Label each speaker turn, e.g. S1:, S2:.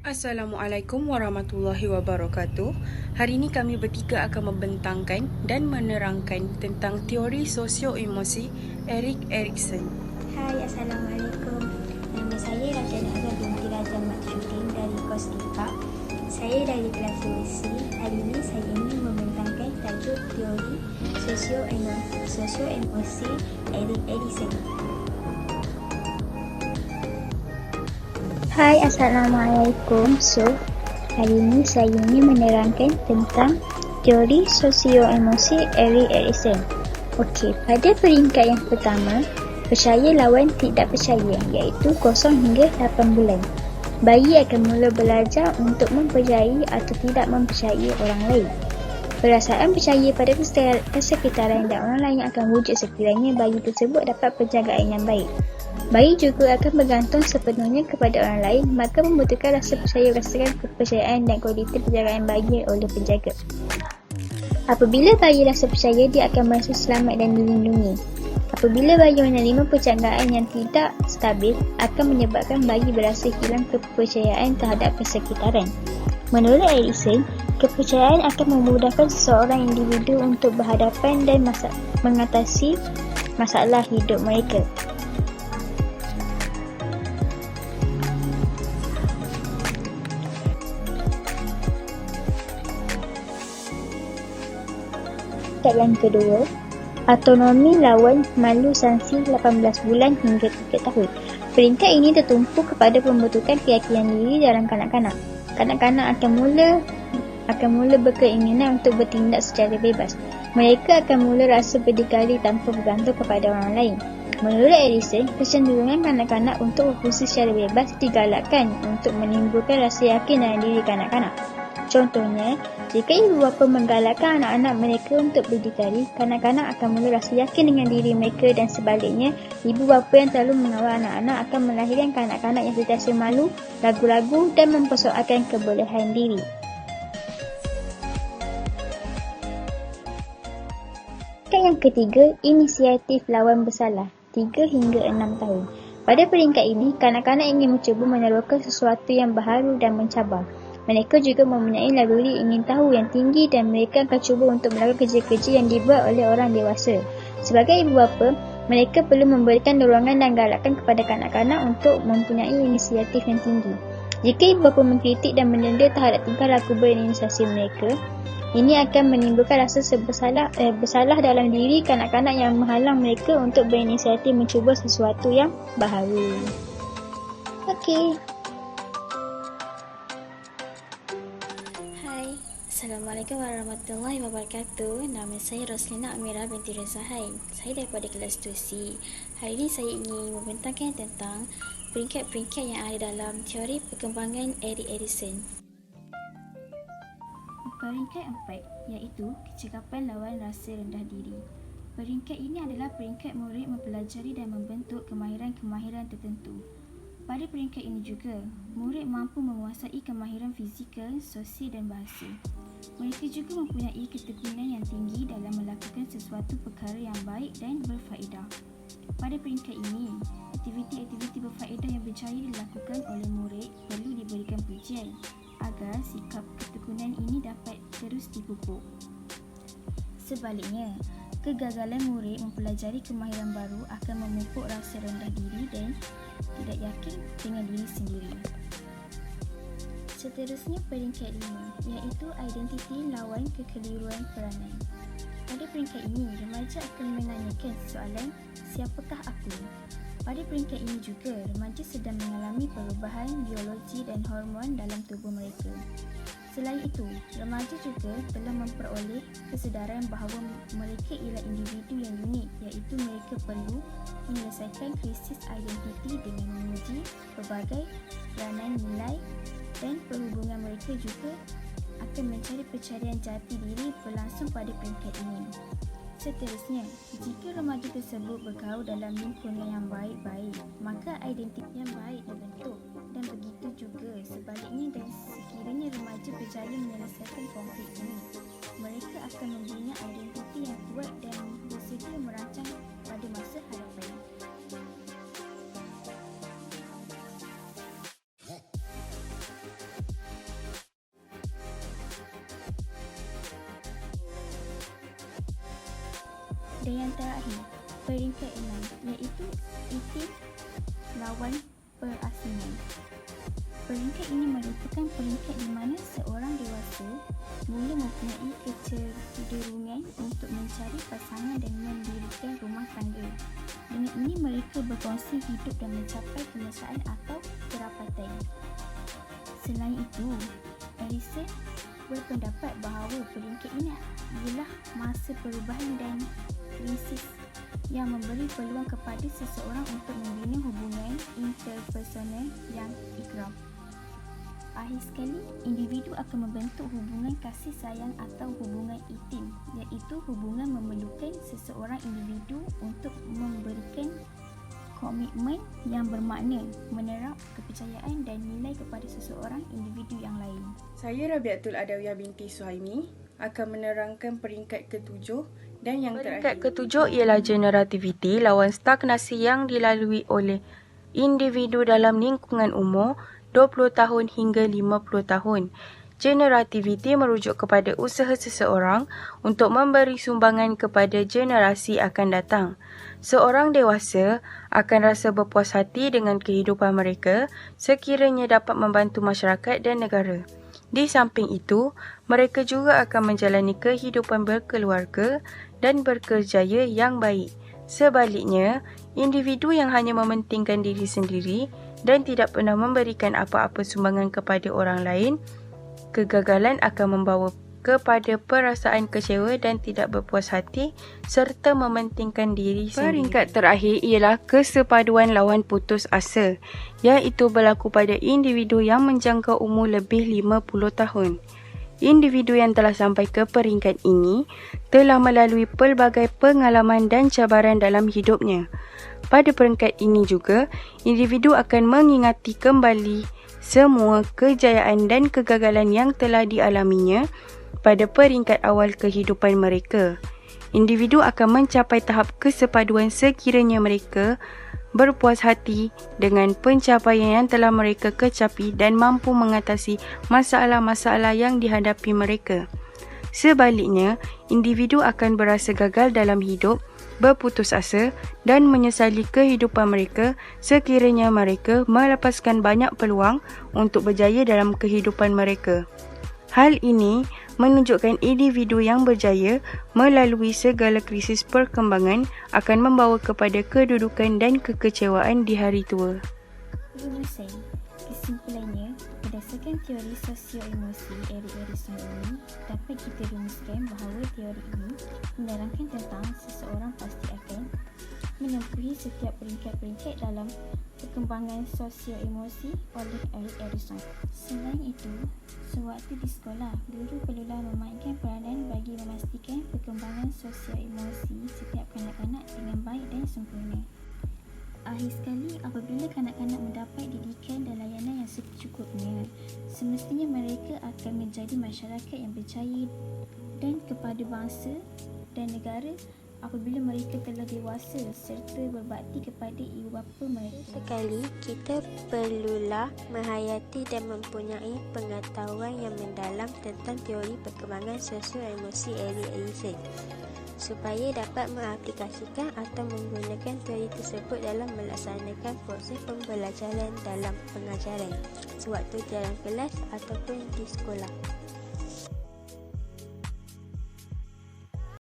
S1: Assalamualaikum warahmatullahi wabarakatuh. Hari ini kami bertiga akan membentangkan dan menerangkan tentang teori sosio-emosi Erik Erikson.
S2: Hai, Assalamualaikum. Nama saya Raja Nazra binti Raja Maksudin dari KOS IPA. Saya dari kelas USC. Hari ini saya ingin membentangkan tajuk teori sosio-emosi Erik Erikson. Hai, Assalamualaikum. Hari ini saya ingin menerangkan tentang teori sosio-emosi Erik Erikson. Okey, pada peringkat yang pertama, percaya lawan tidak percaya, iaitu 0 hingga 8 bulan. Bayi akan mula belajar untuk mempercayai atau tidak mempercayai orang lain. Perasaan percaya pada kesekitaran dan orang lain akan wujud sekiranya bayi tersebut dapat penjagaan yang baik. Bayi juga akan bergantung sepenuhnya kepada orang lain, maka membutuhkan rasa percaya berdasarkan kepercayaan dan kualiti penjagaan bayi oleh penjaga. Apabila bayi rasa percaya, dia akan merasa selamat dan dilindungi. Apabila bayi menerima penjagaan yang tidak stabil, akan menyebabkan bayi berasa hilang kepercayaan terhadap persekitaran. Menurut Erikson, kepercayaan akan memudahkan seseorang individu untuk berhadapan dan mengatasi masalah hidup mereka. Yang kedua, autonomi lawan malu sanksi 18 bulan hingga 3 tahun. Peringkat ini tertumpu kepada pembentukan keyakinan diri dalam kanak-kanak. Kanak-kanak akan mula berkeinginan untuk bertindak secara bebas. Mereka akan mula rasa berdikari tanpa bergantung kepada orang lain. Menurut Erikson, kecenderungan kanak-kanak untuk berfungsi secara bebas digalakkan untuk menimbulkan rasa yakin dalam diri kanak-kanak. Contohnya, jika ibu bapa menggalakkan anak-anak mereka untuk berdikari, kanak-kanak akan mula rasa yakin dengan diri mereka, dan sebaliknya, ibu bapa yang terlalu mengawal anak-anak akan melahirkan kanak-kanak yang sentiasa malu, ragu-ragu dan mempersoalkan kebolehan diri. Yang ketiga, inisiatif lawan bersalah 3 hingga 6 tahun. Pada peringkat ini, kanak-kanak ingin mencuba meneroka sesuatu yang baharu dan mencabar. Mereka juga mempunyai naluri ingin tahu yang tinggi dan mereka akan cuba untuk melakukan kerja-kerja yang dibuat oleh orang dewasa. Sebagai ibu bapa, mereka perlu memberikan dorongan dan galakan kepada kanak-kanak untuk mempunyai inisiatif yang tinggi. Jika ibu bapa mengkritik dan menenda terhadap tingkah laku berinisiasi mereka, ini akan menimbulkan rasa bersalah dalam diri kanak-kanak yang menghalang mereka untuk berinisiatif mencuba sesuatu yang baharu. Okey.
S3: Hai, Assalamualaikum warahmatullahi wabarakatuh. Nama saya Roslina Amira binti Rezahain. Saya daripada kelas 2C. Hari ini saya ingin membentangkan tentang peringkat-peringkat yang ada dalam teori perkembangan Erik Erikson. Peringkat 4, iaitu kecekapan lawan rasa rendah diri. Peringkat ini adalah peringkat murid mempelajari dan membentuk kemahiran-kemahiran tertentu. Pada peringkat ini juga, murid mampu menguasai kemahiran fizikal, sosial dan bahasa. Mereka juga mempunyai ketekunan yang tinggi dalam melakukan sesuatu perkara yang baik dan berfaedah. Pada peringkat ini, aktiviti-aktiviti berfaedah yang berjaya dilakukan oleh murid perlu diberikan pujian agar sikap ketekunan ini dapat terus dipupuk. Sebaliknya, kegagalan murid mempelajari kemahiran baru akan memupuk rasa rendah diri dan tidak yakin dengan diri sendiri. Seterusnya peringkat 5, iaitu identiti lawan kekeliruan peranan. Pada peringkat ini, remaja akan menanyakan soalan, siapakah aku? Pada peringkat ini juga, remaja sedang mengalami perubahan biologi dan hormon dalam tubuh mereka. Selain itu, remaja juga telah memperoleh kesedaran bahawa mereka ialah individu yang unik, iaitu mereka perlu menyelesaikan krisis identiti dengan menguji pelbagai peranan nilai, dan perhubungan mereka juga akan mencari pencarian jati diri berlangsung pada peringkat ini. Seterusnya, jika remaja tersebut bergaul dalam lingkungan yang baik-baik, maka identiti yang baik terbentuk, dan begitu juga sebaliknya. Dan sekiranya remaja berjaya menyelesaikan konflik ini, mereka akan membina identiti yang kuat dan bersedia merancang pada masa hadapan. Dan yang terakhir, peringkat 6 iaitu eating lawan perasingan. Peringkat ini merupakan peringkat di mana seorang dewasa mula mempunyai kecenderungan untuk mencari pasangan dan mendirikan rumah tangga. Dengan ini mereka berkongsi hidup dan mencapai kemesraan atau kerapatan. Selain itu, Erikson berpendapat bahawa peringkat ini ialah masa perubahan dan krisis yang memberi peluang kepada seseorang untuk membina hubungan interpersonal yang ikraf. Akhir sekali, individu akan membentuk hubungan kasih sayang atau hubungan intim, iaitu hubungan memerlukan seseorang individu untuk memberikan komitmen yang bermakna, menerap kepercayaan dan nilai kepada seseorang individu yang lain.
S1: Saya Rabiatul Adawiyah binti Suhaimi akan menerangkan peringkat ketujuh dan yang terakhir. Peringkat ketujuh ialah generativity lawan stagnasi yang dilalui oleh individu dalam lingkungan umur 20 tahun hingga 50 tahun. Generativity merujuk kepada usaha seseorang untuk memberi sumbangan kepada generasi akan datang. Seorang dewasa akan rasa berpuas hati dengan kehidupan mereka sekiranya dapat membantu masyarakat dan negara. Di samping itu, mereka juga akan menjalani kehidupan berkeluarga dan berkerjaya yang baik. Sebaliknya, individu yang hanya mementingkan diri sendiri dan tidak pernah memberikan apa-apa sumbangan kepada orang lain, kegagalan akan membawa kepada perasaan kecewa dan tidak berpuas hati serta mementingkan diri sendiri. Peringkat terakhir ialah kesepaduan lawan putus asa, iaitu berlaku pada individu yang menjangka umur lebih 50 tahun. Individu yang telah sampai ke peringkat ini telah melalui pelbagai pengalaman dan cabaran dalam hidupnya. Pada peringkat ini juga, individu akan mengingati kembali semua kejayaan dan kegagalan yang telah dialaminya pada peringkat awal kehidupan mereka. Individu akan mencapai tahap kesepaduan sekiranya mereka berpuas hati dengan pencapaian yang telah mereka kecapi dan mampu mengatasi masalah-masalah yang dihadapi mereka. Sebaliknya, individu akan berasa gagal dalam hidup, berputus asa dan menyesali kehidupan mereka sekiranya mereka melepaskan banyak peluang untuk berjaya dalam kehidupan mereka. Hal ini menunjukkan individu yang berjaya melalui segala krisis perkembangan akan membawa kepada kedudukan dan kekecewaan di hari tua.
S3: Rumusan. Kesimpulannya, berdasarkan teori sosio-emosi Erik Erikson ini, dapat kita rumuskan bahawa teori ini menerangkan tentang seseorang pasti akan menempuhi setiap peringkat-peringkat dalam perkembangan sosio-emosi oleh Erik Erikson. Selain itu, sewaktu di sekolah, guru perlulah memainkan peranan bagi memastikan perkembangan sosio-emosi setiap kanak-kanak dengan baik dan sempurna. Akhir sekali, apabila kanak-kanak mendapat didikan dan layanan yang secukupnya, semestinya mereka akan menjadi masyarakat yang berjaya dan kepada bangsa dan negara apabila mereka telah dewasa serta berbakti kepada ibu bapa mereka.
S4: Sekali, kita perlulah menghayati dan mempunyai pengetahuan yang mendalam tentang teori perkembangan sosio-emosi Erik Erikson supaya dapat mengaplikasikan atau menggunakan teori tersebut dalam melaksanakan proses pembelajaran dalam pengajaran sewaktu dalam kelas ataupun di sekolah.